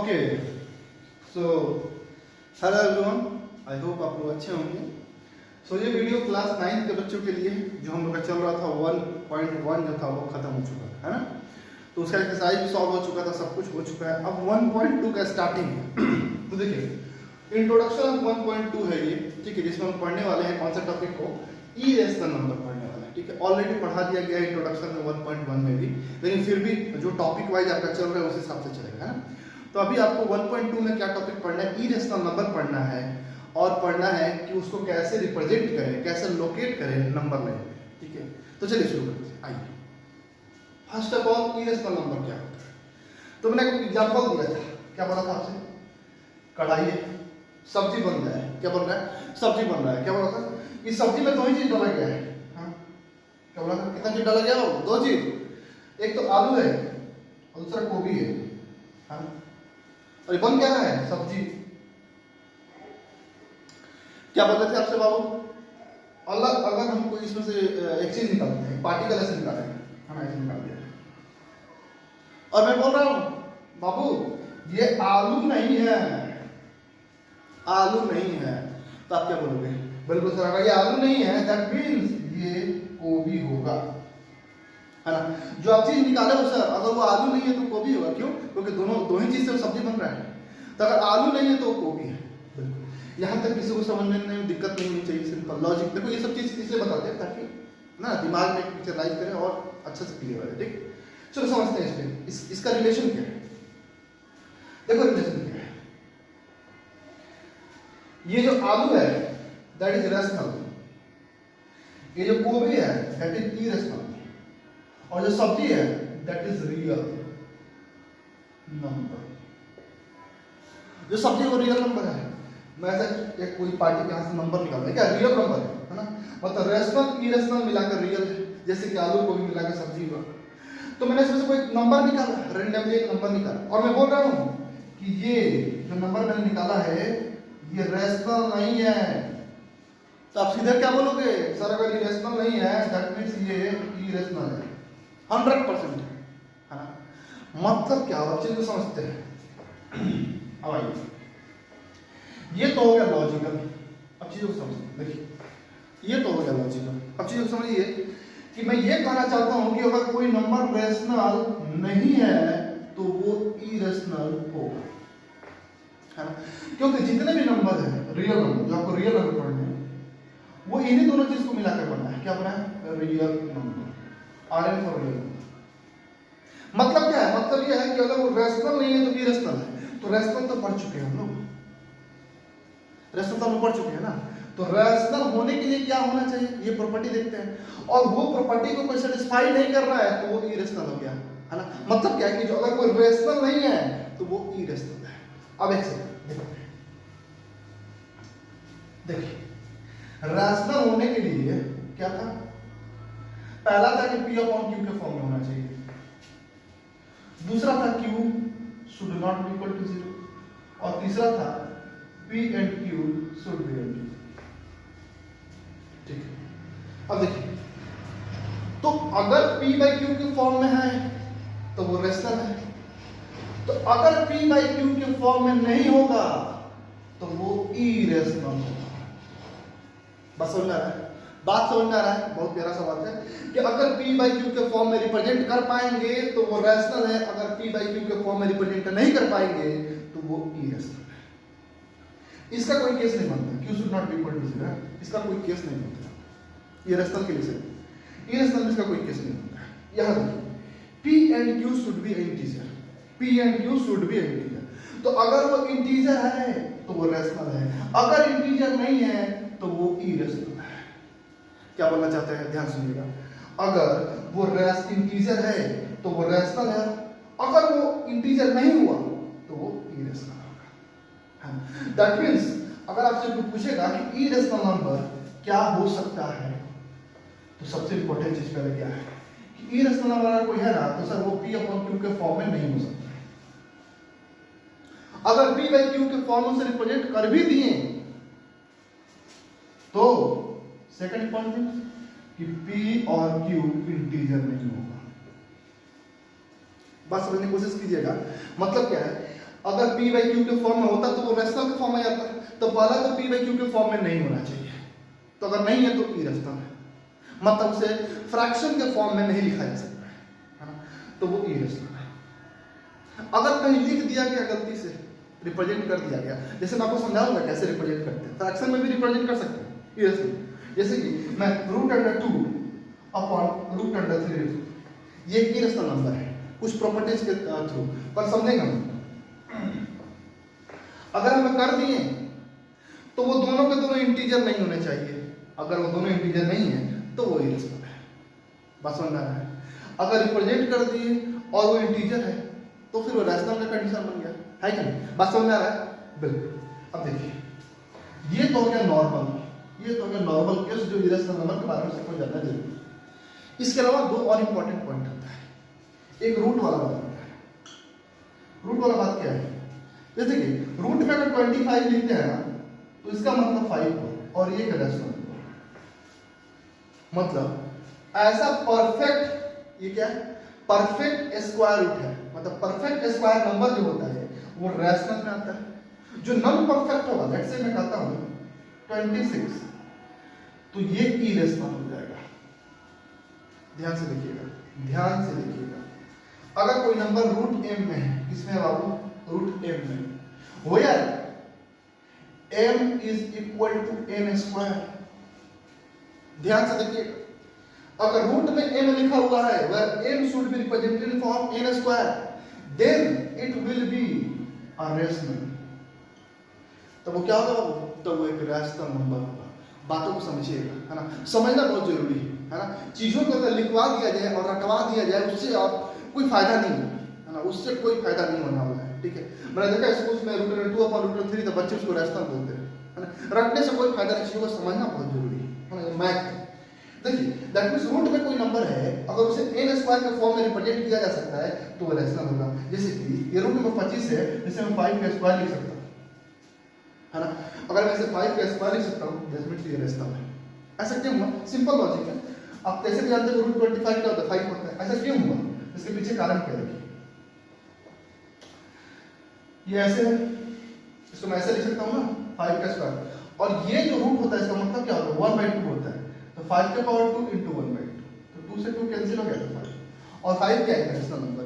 Okay so hello everyone, I hope आप लोग अच्छे होंगे। सो ये वीडियो क्लास 9 के बच्चों के लिए जो हम लोग का चल रहा था 1.1 जो था वो खत्म हो चुका है ना। तो उसका एक्सरसाइज भी सॉल्व हो चुका था, सब कुछ हो चुका है। अब 1.2 का स्टार्टिंग है। तो देखिए इंट्रोडक्शन ऑफ 1.2 है ये, ठीक है, जिसमें हम पढ़ने वाले हैं कौन सा टॉपिक को, इरेशनल नंबर पढ़ने वाले हैं, ठीक है। ऑलरेडी पढ़ा दिया गया है इंट्रोडक्शन में 1.1 में भी, लेकिन फिर भी जो टॉपिक वाइज आपका चल रहा है उस हिसाब से चलेगा ना। तो अभी आपको 1.2 में क्या टॉपिक पढ़ना है, इरेशनल नंबर पढ़ना है और पढ़ना है कि उसको कैसे रिप्रेजेंट करें, कैसे लोकेट करें नंबर लाइन में, ठीक है। तो चलिए शुरू करते हैं। आइए, first of all irrational number क्या होता है। तो मैंने एक एग्जांपल दिया था, क्या बोला था आपसे, कढ़ाई है, सब्जी बन रहा है, क्या बन रहा है, सब्जी बन रहा है, क्या बोला था, इस सब्जी में दो ही चीज डाला गया है। हाँ, क्या बोला था, कितना चीज डाला गया हो, दो चीज, एक तो आलू है और दूसरा गोभी है। हाँ, और ये बन क्या रहा है, सब्जी। क्या बोल रहे थे आपसे बाबू, अलग अगर हमको इसमें से एक चीज निकालते हैं, पार्टिकल ऐसे निकालेंगे, हम ऐसे निकाल दिया और मैं बोल रहा हूं बाबू ये आलू नहीं है, आलू नहीं है, तो आप क्या बोलोगे, बिल्कुल सर अगर ये आलू नहीं है दैट मींस ये गोभी होगा, है ना। जो आप चीज निकाले हो सर, अगर वो आलू नहीं है तो गोभी होगा, क्यों, क्योंकि दो ही चीज से सब्जी बन रहा है। तो अगर आलू नहीं है तो गोभी है। यहाँ तक किसी को समझने में दिक्कत नहीं होनी चाहिए, सिंपल लॉजिक। देखो ये सब चीज इसलिए बताते हैं ताकि ना दिमाग में पिक्चराइज करें और अच्छे से क्लियर हो, ठीक। चलो समझते हैं इसका रिलेशन क्या है। देखो रिलेशन क्या है, ये जो आलू है दैट इज रेशनल, ये जो गोभी है दैट इज इरेशनल, और जो सब्जी है दैट इज रियल नंबर। जो सब्जी वो रियल नंबर है। मैं ऐसा एक कोई पार्टी के यहाँ से नंबर निकाल रहा, क्या रियल नंबर है ना, मतलब रेशनल इरेशनल मिलाकर रियल है, जैसे कि आलू को भी मिलाकर सब्जी हुआ। तो मैंने इसमें से कोई नंबर निकाला, रेंडमली एक नंबर निकाला, और मैं बोल रहा हूँ कि ये जो नंबर मैंने निकाला है ये रेशनल नहीं है। तो आप सीधे क्या बोलोगे, सर अगर ये रेशनल नहीं है दैट मींस ये इरेशनल है, 100% है ना। मतलब क्या, आप चीज को समझते हैं। अब आइए, ये तो हो गया लॉजिकल। अब चीजों को समझिए, देखिए ये तो हो गया लॉजिकल। अब चीजों को समझिए कि मैं ये कहना चाहता हूं कि अगर कोई नंबर रेशनल नहीं है तो वो इरेशनल होगा, है ना। क्योंकि जितने भी नंबर है रियल नंबर, जो आपको रियल नंबर पढ़ने हैं, वो इन्हीं दोनों चीज को मिलाकर बना है। क्या बना है, real number, RN for real number. मतलब क्या है, मतलब ये है कि अगर वो रेशनल नहीं है तो इरेशनल है। तो रेशनल तो पढ़ चुके हैं हम लोग, रेशनल तो हम पढ़ चुके हैं ना। तो रेशनल होने के लिए क्या होना चाहिए, ये प्रॉपर्टी देखते हैं, और वो प्रॉपर्टी को कोई सेटिस्फाई नहीं कर रहा है तो वो इरेशनल हो गया, है ना। मतलब क्या है कि जो अगर कोई रेशनल नहीं है तो वो इरेशनल है। अब एक सेकंड देखिए रेशनल होने के लिए क्या था, पहला था कि P अपॉन Q के फॉर्म में होना चाहिए, दूसरा था Q should not be equal to 0, और तीसरा था P and Q should be empty, ठीक है। अब देखिए, तो अगर P by Q के फॉर्म में है तो वो रेशनल है, तो अगर P by Q के फॉर्म में नहीं होगा तो वो इरेशनल होगा। बस समझ में आ रहा है, बात समझ में आ रहा है, बहुत प्यारा सा बात है कि अगर P by Q के फॉर्म में रिप्रेजेंट कर पाएंगे तो वो रेशनल है, अगर P by Q के फॉर्म में रिप्रेजेंट नहीं कर पाएंगे तो वो इरेशनल। इसका कोई केस नहीं बनता, Q should not be equal to 0, इसका कोई केस नहीं बनता, ये रेशनल के लिए से, इरेशनल इसका कोई केस नहीं बनता। यहाँ देखिए P and Q should be integer, P and Q should be integer. तो अगर वो इंटीजर है तो वो रेशनल है, अगर इंटीजर नहीं है तो वो इरेशनल है। क्या बोलना चाहते हैं, ध्यान सुनिएगा, अगर वो इंटीजर है तो वो रेशनल है, अगर वो इंटीजर नहीं हुआ तो वो इरेशनल। दैट मींस अगर आपसे कोई पूछेगा कि इरेशनल नंबर क्या हो सकता है, तो सबसे इंपॉर्टेंट चीज पहले क्या है कि इरेशनल नंबर अगर कोई है ना तो सर वो P अपॉन Q के फॉर्म में नहीं हो सकता है। अगर P by Q के फॉर्म से रिप्रेजेंट कर भी दिए तो सेकंड इंपॉर्टेंट कि P और Q इंटीजर नहीं होगा। बात समझने की कोशिश कीजिएगा। मतलब क्या है, अगर p बाई क्यू के फॉर्म में होता तो वो रेशनल के फॉर्म में आता, तो पहला तो p बाई क्यू के फॉर्म में नहीं होना चाहिए, तो अगर नहीं है तो इरेशनल है, मतलब उसे फ्रैक्शन के फॉर्म में नहीं लिखा जा सकता है ना, तो वो इरेशनल है। अगर कहीं लिख दिया गया गलती से, रिप्रेजेंट कर दिया गया, जैसे मैं आपको समझाऊंगा कैसे रिप्रेजेंट करते हैं, फ्रैक्शन में भी रिप्रेजेंट कर सकते हैं इरेशनल, जैसे कि मैं √2 अपॉन √3, ये एक इरेशनल नंबर है कुछ प्रॉपर्टीज के थ्रू, पर समझेंगे हम। अगर हमें कर दिए तो वो दोनों के दोनों इंटीजर नहीं होने चाहिए, अगर वो दोनों इंटीजर नहीं है तो वो इरेशनल है, बस समझ आ रहा है। अगर रिप्रेजेंट कर दिए और वो इंटीजर है तो फिर वो रैशनल का कंडीशन बन गया, है कि नहीं, बात समझ आ रहा है बिल्कुल। अब देखिए ये तो हो गया नॉर्मल, ये तो हो गया नॉर्मल केस जो इरेशनल नंबर के बारे में सबको जानना जरूरी है। इसके अलावा दो और इंपॉर्टेंट पॉइंट होता है, एक रूट वाला बात होता है। रूट वाला बात क्या है, जैसे कि रूट में अगर 25 लिखते हैं ना तो इसका मतलब 5 हो और ये रेशनल मतलब ऐसा परफेक्ट, ये क्या है परफेक्ट स्क्वायर रूट है, मतलब परफेक्ट स्क्वायर नंबर जो होता है वो रैशनल में आता है। जो नॉन परफेक्ट होगा, लेट्स से मैं कहता हूं 26, तो ये इरेशनल हो जाएगा। ध्यान से देखिएगा, ध्यान से देखिएगा, अगर कोई नंबर √m में है, किसमें है बाबू √m में हो यार, m is equal to n square, ध्यान से देखिएगा, अगर रूट में m लिखा हुआ है where m should be represented in form n square, then it will be a rational, तो वो क्या होगा, तो वो एक रैशनल नंबर होगा। बातों को समझिएगा, है ना, समझना बहुत जरूरी है ना। चीजों को अगर लिखवा दिया जाए और रटवा दिया जाए उससे आप कोई फायदा नहीं है ना, उससे कोई फायदा नहीं होने वाला है, ठीक है। मैंने देखा स्कूल में √2 अपॉन √3 तो बच्चे उसको रैशनल बोलते हैं, है ना, रटने से कोई फायदा नहीं, चीजों को समझना बहुत जरूरी है ना। मैथ देखिए, दैट मींस रूट में कोई नंबर है, अगर उसे n स्क्वायर के फॉर्म में रिप्रेजेंट किया जा सकता है तो वो रैशनल होगा। जैसे कि ये रूट में 25 है, जिसे मैं 5 का स्क्वायर लिख सकता हूं, है ना, अगर मैं इसे 5 का स्क्वायर लिख सकता हूं दैट मींस ये रैशनल है। ऐसा क्यों हुआ, सिंपल लॉजिक है, आप कैसे भी जानते हो √25 क्या होता है, 5 होता है, ऐसा क्यों हुआ, इसके पीछे कारण क्या है। ये ऐसे है, इसको मैं ऐसे लिख सकता हूं ना 5 का स्क्वायर, और ये जो रूट होता है इसका मतलब क्या होता है 1/2 होता है, तो 5 के पावर 2 into 1/2, तो 2 से 2 कैंसिल हो गया तो 5, और 5 क्या है रैशनल नंबर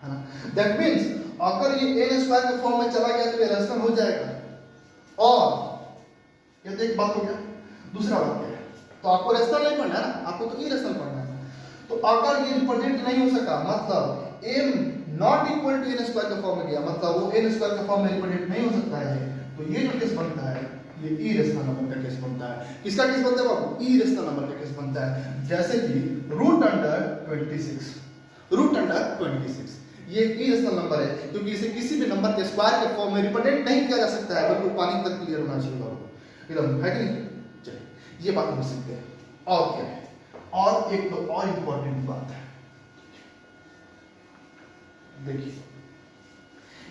है ना। दैट मींस अगर ये n स्क्वायर के फॉर्म में चला गया तो ये रैशनल हो जाएगा। और ये तो एक बात हो गया, दूसरा बात क्या है, तो आपको रैशनल नहीं पढ़ना है ना, आपको तो इरेशनल पढ़ना है। तो अगर ये रिप्रेजेंट नहीं हो सका, मतलब m not equal to n square के फॉर्म में गया, मतलब वो n स्क्वायर के फॉर्म में रिप्रेजेंट नहीं हो सकता है, तो ये जो केस बनता है ये इरेशनल नंबर का केस बनता है। किसका केस बनता है बाबू, इरेशनल नंबर का केस बनता है। जैसे कि √26, √26 ये इरेशनल नंबर है क्योंकि इसे किसी भी नंबर के स्क्वायर के फॉर्म में रिप्रेजेंट नहीं किया जा सकता है, बिल्कुल पानी तक क्लियर होना चाहिए बाबू, एकदम है कि नहीं। चलिए ये बात हम सीखते हैं। और क्या है, और एक तो और इंपॉर्टेंट बात है, देखिए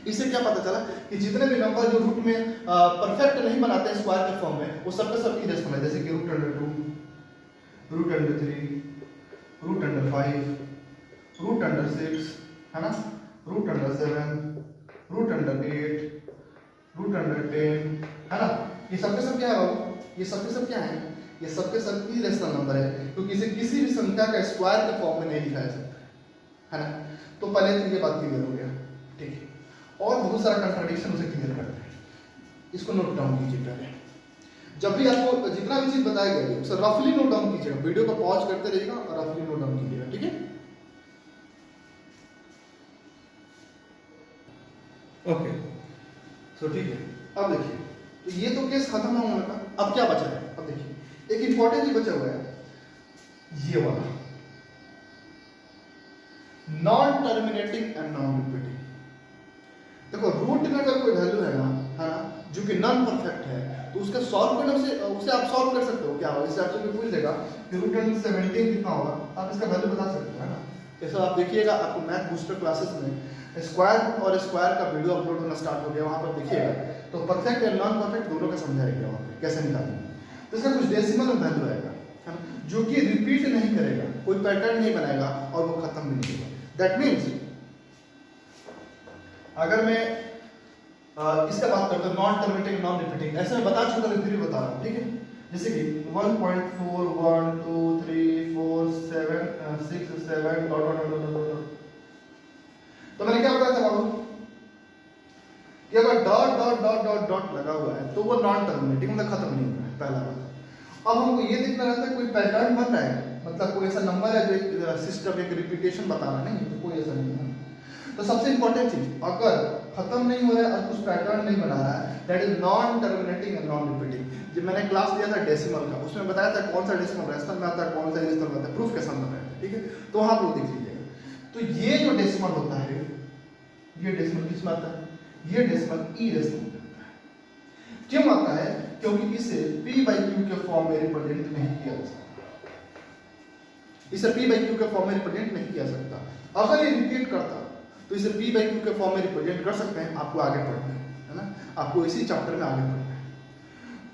इससे क्या पता चला कि जितने भी नंबर जो रूट में परफेक्ट नहीं बनाते हैं स्क्वायर के फॉर्म में, वो सबके सब इरेशनल है। जैसे कि √2, √3, √5, √6, है ना, √7, √8, √10, है ना, ये सबके सब क्या है बाबू, ये सबके सब क्या है, ये सबके सब इरेशनल नंबर है क्योंकि इसे किसी भी संख्या का स्क्वायर के फॉर्म में नहीं लिखा जा सकता है ना। तो पहले तो ये बात क्लियर हो गया, ठीक है। और बहुत सारा कंट्राडिक्शन उसे क्लियर करते हैं, इसको नोट डाउन कीजिए पहले। जब भी आपको जितना भी चीज बताया गया उसे रफली नोट डाउन कीजिएगा, वीडियो को पॉज करते रहिएगा और रफली नोट डाउन कीजिएगा, ठीक है। ओके, सो ठीक है। अब देखिए, तो ये तो केस खत्म होने का, अब क्या बचा है, अब देखिए एक इंपॉर्टेंट चीज बचा हुआ है, ये वाला non terminating and non repeating. देखो रूट में अगर कोई वैल्यू है ना, जो कि नॉन परफेक्ट है, तो उसका सॉल्व करने से उसे आप सॉल्व कर सकते हो। क्या होगा, इससे आपसे कोई पूछ देगा कि √17 कितना होगा, आप इसका वैल्यू बता सकते हो, है ना। जैसा आप देखिएगा, आपको मैथ बूस्टर क्लासेस में स्क्वायर और स्क्वायर का वीडियो अपलोड होना स्टार्ट हो गया, वहां पर देखिएगा तो परफेक्ट और नॉन परफेक्ट दोनों का समझाया गया वहां पे कैसे निकालना है। तो इसका कुछ डेसिमल में वैल्यू आएगा, है ना, जो कि रिपीट नहीं करेगा, कोई पैटर्न नहीं बनाएगा और वो खत्म भी नहीं होगा। दैट मीन्स अगर मैं इसका बात करते हैं नॉन टर्मिनेटिंग नॉन रिपीटिंग। ऐसे मैं बता चुका हूं, फिर भी बता रहा हूं, ठीक है। जैसे कि 1.4 1 2 3 4 7 6 7 डॉट डॉट डॉट डॉट। तो मैंने क्या बताया था बाबू कि अगर dot dot dot dot dot लगा हुआ है तो वो नॉन टर्मिनेटिंग, मतलब खत्म नहीं हो रहा है, पहला बात। अब हमको ये देखना रहता है कोई पैटर्न बन रहा है, मतलब कोई ऐसा नंबर है जो एक सिस्टम एक रिपीटेशन बता रहा है, नहीं तो कोई ऐसा नहीं है। तो सबसे इंपॉर्टेंट चीज, अगर खत्म नहीं हो रहा है और कुछ पैटर्न नहीं बना रहा है, that is non terminating and non repeating. जब मैंने क्लास लिया था डेसिमल का, उसमें बताया था कौन सा डेसिमल रेशनल में आता है, कौन सा इरेशनल में आता है, प्रूफ कैसा होता है, ठीक है। तो वहां आप लोग देख लीजिएगा। तो ये जो डेसिमल होता है, ये डेसिमल किस में आता है, ये डेसिमल इरेशनल में आता है। क्यों आता है? क्योंकि इसे p/q के फॉर्म में रिप्रेजेंट नहीं किया जा सकता, इसे p/q के फॉर्म में रिप्रेजेंट नहीं किया सकता। अगर ये रिपीट करता तो इसे p/q के फॉर्म में रिप्रेजेंट कर सकते हैं। आपको आगे पढ़ना है ना, आपको इसी चैप्टर में आगे पढ़ना है।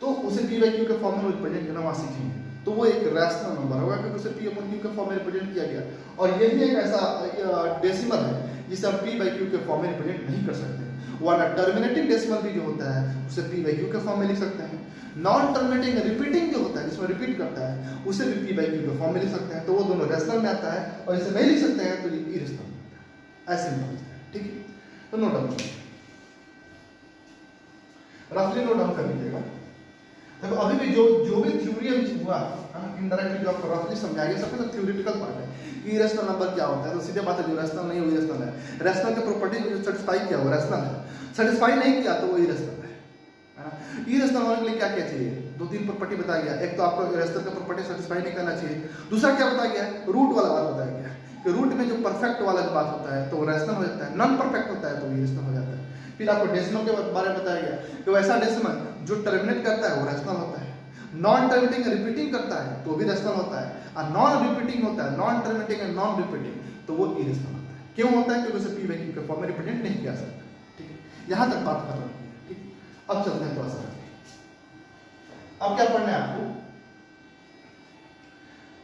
तो उसे p/q के फॉर्म में रिप्रेजेंट करना वहां सीखेंगे, तो वो एक रैशनल नंबर होगा क्योंकि उसे p/q के फॉर्म में रिप्रेजेंट किया गया। और यही एक ऐसा डेसिमल है जिसे हम p/q के फॉर्म में रिप्रेजेंट नहीं कर सकते। वरना टर्मिनेटिंग डेसिमल भी जो होता है उसे p/q के फॉर्म में लिख सकते हैं। नॉन टर्मिनेटिंग रिपीटिंग जो होता है, जिसमें रिपीट करता है, उसे भी p/q के फॉर्म में लिख सकते हैं। तो वो दोनों रैशनल में आता है, और इसे नहीं लिख सकते हैं तो ये इरेशनल में आता है। ऐसे समझते हैं, ठीक है। तो नोट डाउन रफली नोट डाउन कर लीजिएगा। देखो अभी भी जो भी थ्योरी अभी हुआ है ना, इनडायरेक्टली जो आपको रफली समझाएंगे, सबसे तो थ्योरेटिकल पार्ट है कि इरेशनल नंबर क्या होता है। तो सीधे बात है, जो रैशनल नहीं है वो इरेशनल है। रैशनल के प्रॉपर्टी को जो सेटिस्फाई किया वो रैशनल है, सेटिस्फाई नहीं किया तो वो इरेशनल है ना। इरेशनल होने के लिए क्या क्या चाहिए? दो तीन प्रॉपर्टी बताया गया। एक तो आपको रैशनल का प्रॉपर्टी सेटिस्फाई नहीं करना चाहिए। दूसरा क्या बताया गया? रूट वाला बात बताया गया कि रूट में जो परफेक्ट वाला जो बात होता है तो वो रैशनल हो जाता है, नॉन परफेक्ट होता है तो वो इरेशनल हो जाता है। फिर आपको डेसिमल के बारे में बताया गया कि वैसा डेसिमल जो टर्मिनेट करता है वो रैशनल होता है, नॉन टर्मिनेटिंग रिपीटिंग करता है तो भी रैशनल होता है, और नॉन रिपीटिंग होता है, non terminating and non repeating, तो वो इरेशनल होता है। क्यों होता है? क्योंकि उसे p/q के फॉर्म में रिप्रेजेंट नहीं किया सकता, ठीक है। यहां तक बात खत्म हुई, ठीक। अब चलते हैं थोड़ा सा, अब क्या पढ़ना है आपको।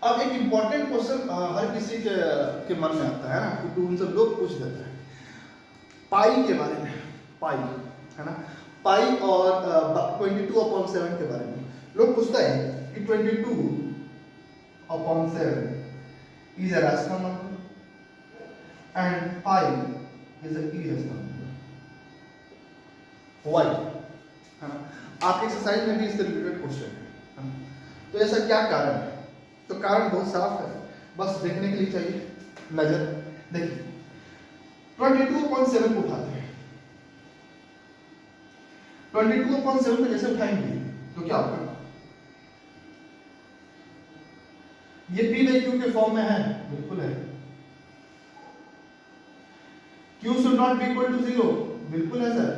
अब एक इंपॉर्टेंट क्वेश्चन हर किसी के मन में आता है ना, क्योंकि उनसे लोग पूछ देते हैं पाई के बारे में, पाई है ना, पाई और 22/7 के बारे में। लोग पूछते हैं कि 22/7 is a rational number and pi is an irrational number. Why? है ना, आपके एक्सरसाइज में भी इससे रिलेटेड क्वेश्चन है ना। तो ऐसा क्या कारण है? तो कारण बहुत साफ है, बस देखने के लिए चाहिए नजर। देखिए 22/7 को उठाते हैं, 22/7 को जैसे उठाएंगे तो क्या होगा? ये p/q के फॉर्म में है, बिल्कुल है। q should not be equal to 0, बिल्कुल है sir.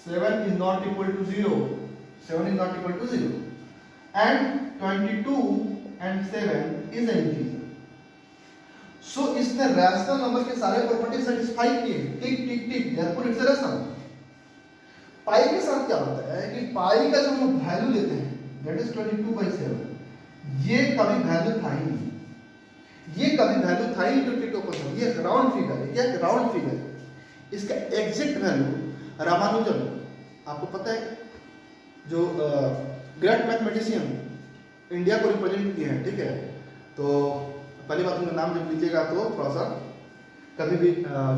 7 is not equal to 0, 7 is not equal to 0, and 22 and 7 is an integer. So इसने रैशनल नंबर के सारे प्रॉपर्टी सेटिस्फाई किए, टिक टिक टिक, therefore it's a rational number. पाई के साथ क्या होता है कि पाई का जो हम वैल्यू लेते हैं दैट इज 22/7, ये कभी वैल्यू था ही नहीं, ये कभी वैल्यू था ही 22/7। ये राउंड फिगर है, क्या राउंड फिगर है। इसका एग्जैक्ट वैल्यू रामानुजन, आपको पता है जो ग्रेट मैथमेटिशियन इंडिया को रिप्रेजेंट किए हैं, ठीक है। तो पहली बात उनका नाम जब लीजिएगा तो थोड़ा सा कभी भी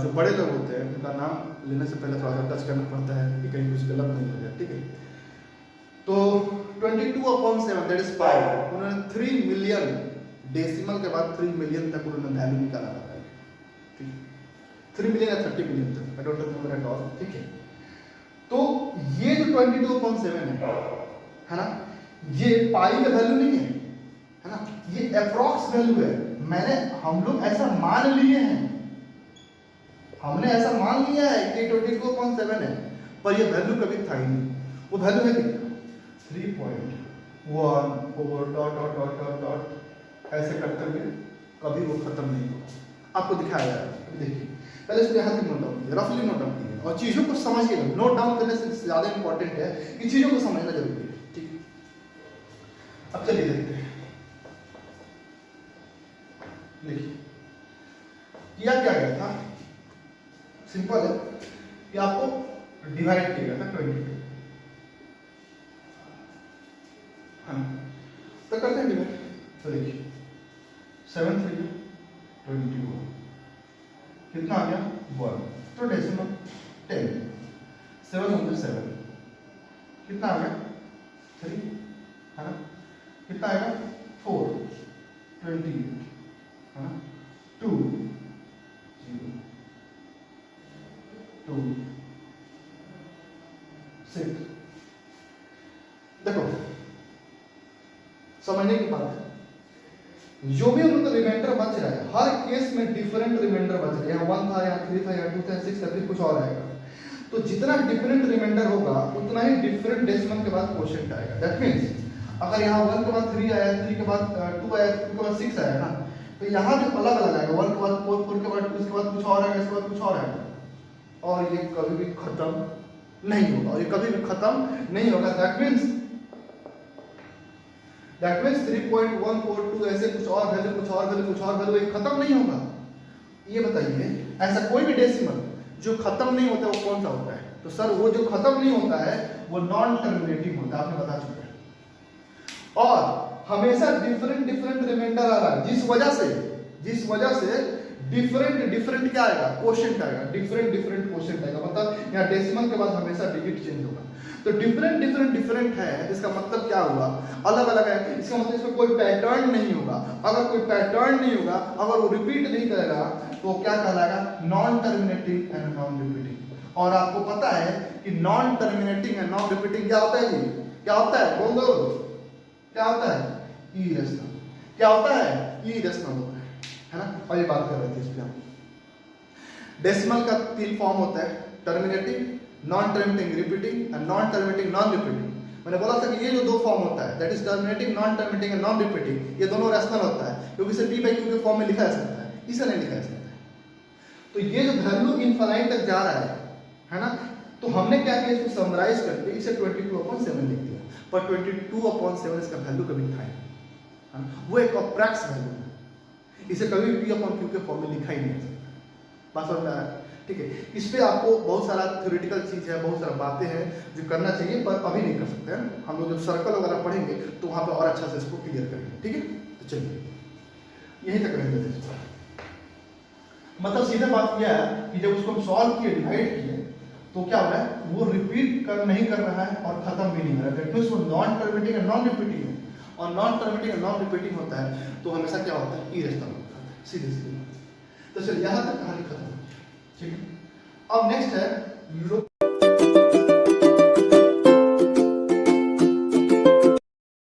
जो बड़े लोग होते हैं उनका नाम लेने से पहले थोड़ा सा टच करना पड़ता है कि कहीं कुछ गलत नहीं हो जाए, ठीक है। तो 22/7 दैट इज पाई, उन्होंने 3 मिलियन डेसिमल के बाद 3 मिलियन तक उन्होंने वैल्यू निकाला था, ठीक है। 3 मिलियन या 30 मिलियन तक, I don't remember at all, ठीक है। तो ये जो 22/7 है ना, ये पाई का वैल्यू नहीं है ना, ये अप्रॉक्स वैल्यू है। हम लोग ऐसा मान लिए हैं, हमने ऐसा मान लिया है कि 22/7 है, पर ये वैल्यू कभी था ही नहीं। वो वैल्यू है कितना? 3.14 dot dot dot dot dot ऐसे करते हुए कभी वो खत्म नहीं होगा। आपको दिखाया जा रहा है, देखिए पहले इसको यहाँ तक नोट डाउन कीजिए, रफली नोट डाउन कीजिए और चीजों को समझिएगा। नोट डाउन करने से ज्यादा इंपॉर्टेंट है कि चीजों को समझना जरूरी है, ठीक। अब चलिए देखते हैं, देखिए किया क्या गया था, सिंपल है कि आपको डिवाइड किया था 22, हाँ तो करते हैं डिवाइड। तो देखिए 7 3 21 कितना आ गया 1, तो डेसिमल 10, 7 होंगे 7 कितना आ गया 3, है ना, कितना आएगा 4 28, है ना, 2 0 2 6। देखो समझने की बात है, जो भी हम लोग का रिमाइंडर बच रहा है हर केस में डिफरेंट रिमाइंडर बच रहा है। यहाँ 1 था, यहाँ 3 था, यहाँ 2 था, 6 था, फिर कुछ और आएगा। तो जितना डिफरेंट रिमाइंडर होगा उतना ही डिफरेंट डेसिमल के बाद क्वोशिएंट आएगा। दैट मींस अगर यहाँ 1 के बाद 3 आया, 3 के बाद 2 आया, 2 के बाद 6 आया ना, तो यहाँ भी अलग अलग आएगा। 1 के बाद 4, 4 के बाद 2, इसके बाद कुछ और आएगा, इसके बाद कुछ और आएगा, और ये कभी भी खत्म नहीं होगा, और ये कभी भी खत्म नहीं होगा। दैट मींस 3.142 ऐसे कुछ और वैल्यू, कुछ और वैल्यू, कुछ और वैल्यू, ये खत्म नहीं होगा। ये बताइए ऐसा कोई भी डेसिमल जो खत्म नहीं होता वो कौन सा होता है? तो सर वो जो खत्म नहीं होता है वो नॉन टर्मिनेटिंग होता है, आपने बता चुके हैं। और हमेशा डिफरेंट डिफरेंट रिमाइंडर आ रहा है, जिस वजह से डिफरेंट क्या आएगा, क्वोशिएंट आएगा, डिफरेंट क्वोशिएंट आएगा। मतलब यहाँ डेसिमल के बाद हमेशा डिजिट चेंज होगा। तो डिफरेंट है, इसका मतलब क्या हुआ, अलग अलग है। इसका मतलब इसमें कोई पैटर्न नहीं होगा। अगर कोई पैटर्न नहीं होगा, अगर वो रिपीट नहीं करेगा तो क्या कहलाएगा, non terminating and non repeating. और आपको पता है कि non terminating and non repeating क्या होता है जी, क्या होता है, बोल दो क्या होता है, इरेशनल। क्या होता है, इरेशनल होता है ना। और ये बात कर रहे थे इस पे हम। डेसिमल का 3 फॉर्म होता है, terminating, non terminating repeating and non terminating non repeating. मैंने बोला था कि ये जो 2 फॉर्म होता है, that is terminating, non terminating and non repeating, ये दोनों रैशनल होता है, क्योंकि इसे p/q के फॉर्म में लिखा जा सकता है, इसे नहीं लिखा जा सकता है। तो ये जो वैल्यू इनफाइनाइट तक जा रहा है ना, तो हमने क्या किया, इसको समराइज करके इसे 22/7 लिख दिया। पर 22/7 इसका वैल्यू कभी था ही नहीं, वो एक अप्रैक्स वैल्यू है, इसे कभी p/q के फॉर्म में लिखा ही नहीं जा सकता। बात समझ में आया? ठीक है। इस पे आपको बहुत सारा थ्योरेटिकल चीज है, बहुत सारा बातें हैं जो करना चाहिए, पर अभी नहीं कर सकते हैं। हम लोग जब सर्कल वगैरह पढ़ेंगे तो वहां पे और अच्छा से इसको क्लियर करेंगे। ठीक है, तो चलिए यहीं तक रहेंगे। मतलब सीधे बात यह है कि जब उसको हम सॉल्व किए, डिवाइड किए, तो क्या हो रहा है, वो रिपीट नहीं कर रहा है और खत्म भी नहीं हो रहा है। दैट मींस वो non terminating and non repeating है। और non terminating and non repeating होता है तो हमेशा क्या होता है, इरेशनल होता है। सीधे तो चलिए यहां तक कहानी खत्म। ठीक है, अब नेक्स्ट है